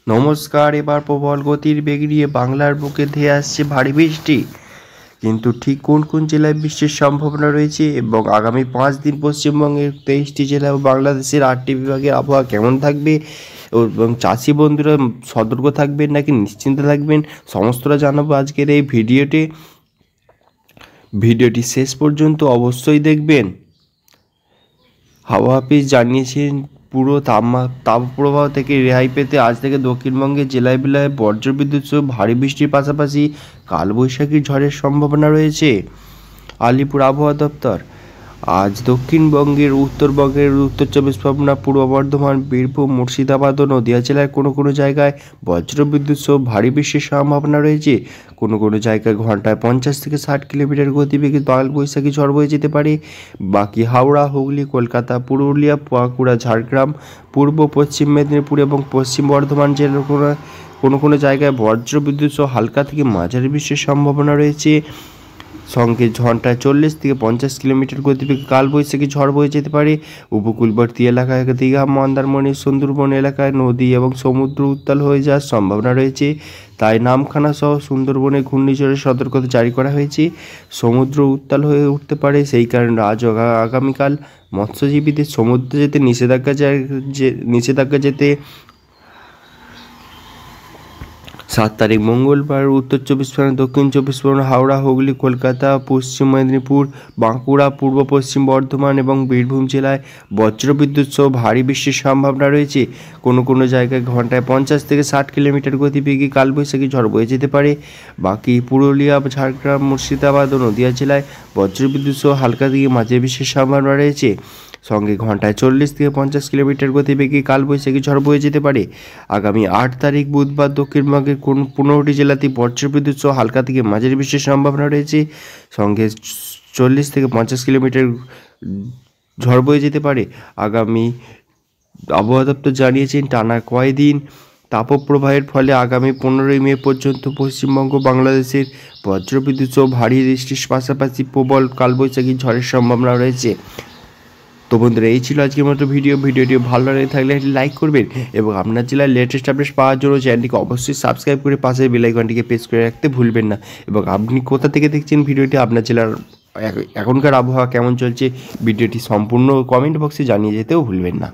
নমস্কার। এবার প্রবল গতির বেগ নিয়ে বাংলার বুকে ধেয়ে আসছে ভারী বৃষ্টি। কিন্তু ঠিক কোন কোন জেলায় বৃষ্টির সম্ভাবনা রয়েছে এবং আগামী 5 দিন পশ্চিমবঙ্গের 23টি জেলা ও বাংলাদেশের 8টি বিভাগের আবহাওয়া কেমন থাকবে এবং চাষি বন্ধুরা সতর্ক থাকবেন নাকি নিশ্চিন্তে থাকবেন, সমস্তটা জানাবো আজকের এই ভিডিওটি শেষ পর্যন্ত অবশ্যই দেখবেন। হাওয়া অফিস জানিয়েছেন পুরো তাপপ্রবাহ থেকে রেহাই পেতে আজ থেকে দক্ষিণবঙ্গের জেলায় জেলায় বজ্রবিদ্যুৎ সহ ভারী বৃষ্টির পাশাপাশি কালবৈশাখী ঝড়ের সম্ভাবনা রয়েছে। আলিপুর আবহাওয়া দপ্তর আজ দক্ষিণবঙ্গের উত্তরবঙ্গের উত্তর 24 পরগনা, পূর্ব বর্ধমান, বীরভূম, মুর্শিদাবাদ ও নদিয়া জেলার কোনো কোনো জায়গায় বজ্রবিদ্যুৎ সহ ভারী বৃষ্টির সম্ভাবনা রয়েছে। কোনো কোনো জায়গায় ঘন্টায় 50 থেকে 60 কিলোমিটার গতিবেগে কালবৈশাখী ঝড় বয়ে যেতে পারে। বাকি হাওড়া, হুগলি, কলকাতা, পুরুলিয়া, বাঁকুড়া, ঝাড়গ্রাম, পূর্ব পশ্চিম মেদিনীপুর এবং পশ্চিম বর্ধমান জেলার কোনো কোনো জায়গায় বজ্রবিদ্যুৎ সহ হালকা থেকে মাঝারি বৃষ্টির সম্ভাবনা রয়েছে। সঙ্গে ঘন্টায় 40 থেকে 50 কিলোমিটার গতিবেগে কালবৈশাখী ঝড় বয়ে যেতে পারে। উপকূলবর্তী এলাকায় দীঘা, মন্দারমণি, সুন্দরবন এলাকায় নদী এবং সমুদ্র উত্তাল হয়ে যাওয়ার সম্ভাবনা রয়েছে। তাই নামখানা সহ সুন্দরবনে ঘূর্ণিঝড়ের সতর্কতা জারি করা হয়েছে। সমুদ্র উত্তাল হয়ে উঠতে পারে, সেই কারণে আজ আগামীকাল মৎস্যজীবীদের সমুদ্রে যেতে নিষেধাজ্ঞা যেতে 7 তারিখ মঙ্গলবার উত্তর 24 পরগনা, দক্ষিণ 24 পরগনা, হাওড়া, হুগলি, কলকাতা, পশ্চিম মেদিনীপুর, বাঁকুড়া, পূর্ব পশ্চিম বর্ধমান এবং বীরভূম জেলায় বজ্রবিদ্যুৎ সহ ভারী বৃষ্টির সম্ভাবনা রয়েছে। কোনো কোনো জায়গায় ঘন্টায় 50 থেকে 60 কিলোমিটার গতিবেগে কালবৈশাখী ঝড় বয়ে যেতে পারে। বাকি পুরুলিয়া, ঝাড়গ্রাম, মুর্শিদাবাদ ও নদিয়া জেলায় বজ্রবিদ্যুৎ সহ হালকা থেকে মাঝারি বৃষ্টির সম্ভাবনা রয়েছে। সঙ্গে ঘন্টায় 40 থেকে 50 কিলোমিটার গতিবেগে কালবৈশাখী ঝড় বয়ে যেতে পারে। আগামী 8 তারিখ বুধবার দক্ষিণবঙ্গের কোন 15টি জেলাতে বজ্রবিদ্যুৎ সহ হালকা থেকে মাঝারি বৃষ্টির সম্ভাবনা রয়েছে। সঙ্গে 40 থেকে 50 কিলোমিটার ঝড় বয়ে যেতে পারে। আগামী আবহাওয়া দপ্তর জানিয়েছেন টানা কয়েকদিন তাপপ্রবাহের ফলে আগামী 15ই মে পর্যন্ত পশ্চিমবঙ্গ বাংলাদেশের বজ্রবিদ্যুৎ সহ ভারী বৃষ্টির পাশাপাশি প্রবল কালবৈশাখী ঝড়ের সম্ভাবনা রয়েছে। তো বন্ধুরা, এই ছিল আজকের মতো ভিডিওটি ভালো লাগে থাকলে লাইক করবেন এবং আপনার জেলার লেটেস্ট আপডেট পাওয়ার জন্য চ্যানেলটিকে অবশ্যই সাবস্ক্রাইব করে পাশের বেল আইকনটিকে প্রেস করে রাখতে ভুলবেন না। এবং আপনি কোথা থেকে দেখছেন ভিডিওটি, আপনার জেলার এখনকার আবহাওয়া কেমন চলছে, ভিডিওটি সম্পূর্ণ কমেন্ট বক্সে জানিয়ে যেতেও ভুলবেন না।